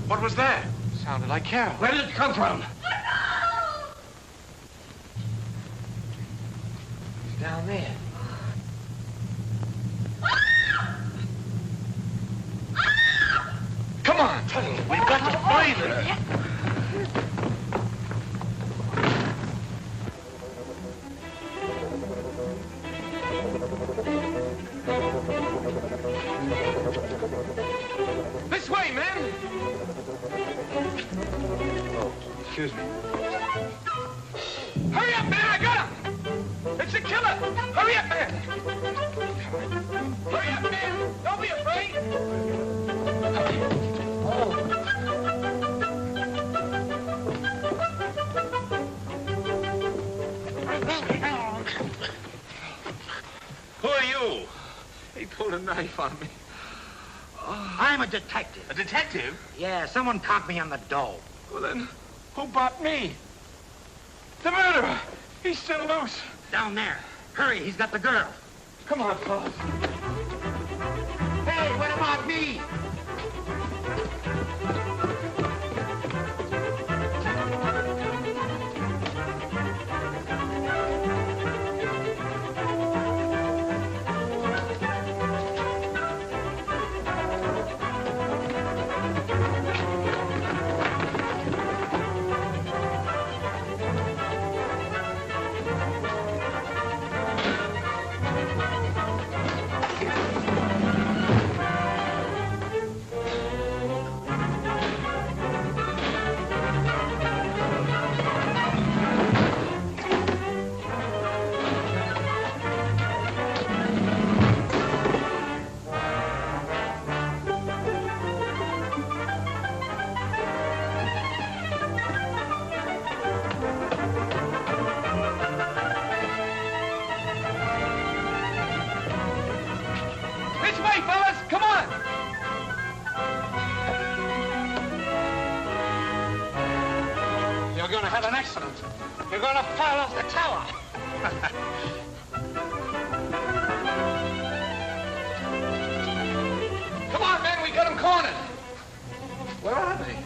What was that? Sounded like Carol. Where did it come from? He's down there. Come on, Tuttle. We've got to find her. This way, men! Oh, excuse me. Hurry up, man! I got him! It's the killer! Hurry up, man! Hurry up, man! Don't be afraid! Who are you? He pulled a knife on me. I'm a detective. A detective? Yeah, someone caught me on the dole. Well, then, who bought me? The murderer! He's still loose. Down there. Hurry, he's got the girl. Come on, fellas. Hey, what about me? This way, fellas! Come on! You're gonna have an accident. You're gonna fall off the tower. Come on, men! We got him cornered! Where are they?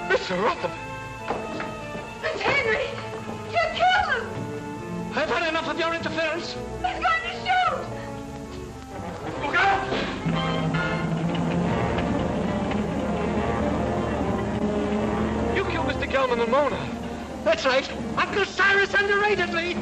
Mr. Rutherford! It's Henry! You killed him! I've had enough of your interference. He's going to shoot! Look out! You killed Mr. Gelman and Mona. That's right. Uncle Cyrus underrated me.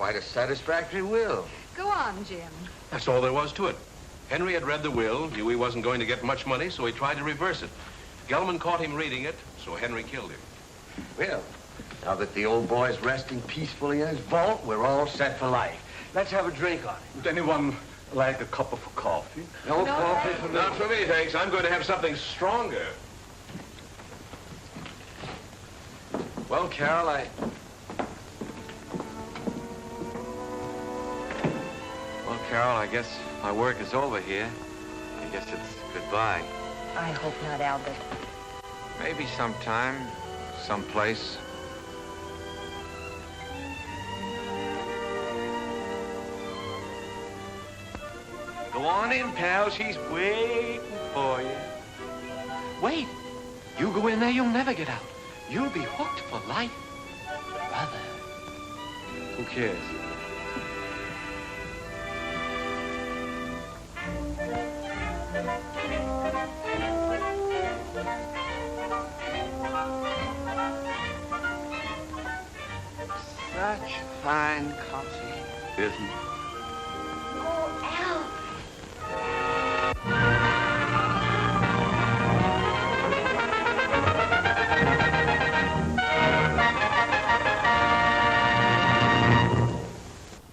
quite a satisfactory will. Go on, Jim. That's all there was to it. Henry had read the will, knew he wasn't going to get much money, so he tried to reverse it. Gelman caught him reading it, so Henry killed him. Well, now that the old boy's resting peacefully in his vault, we're all set for life. Let's have a drink on it. Would anyone like a cup of coffee? No coffee for me. Not for me, thanks. I'm going to have something stronger. Well, Carol, Well, Carol, I guess my work is over here. I guess it's goodbye. I hope not, Albert. Maybe sometime, someplace. Go on in, pal. She's waiting for you. Wait. You go in there, you'll never get out. You'll be hooked for life. Brother. Who cares? Such fine coffee. Isn't it?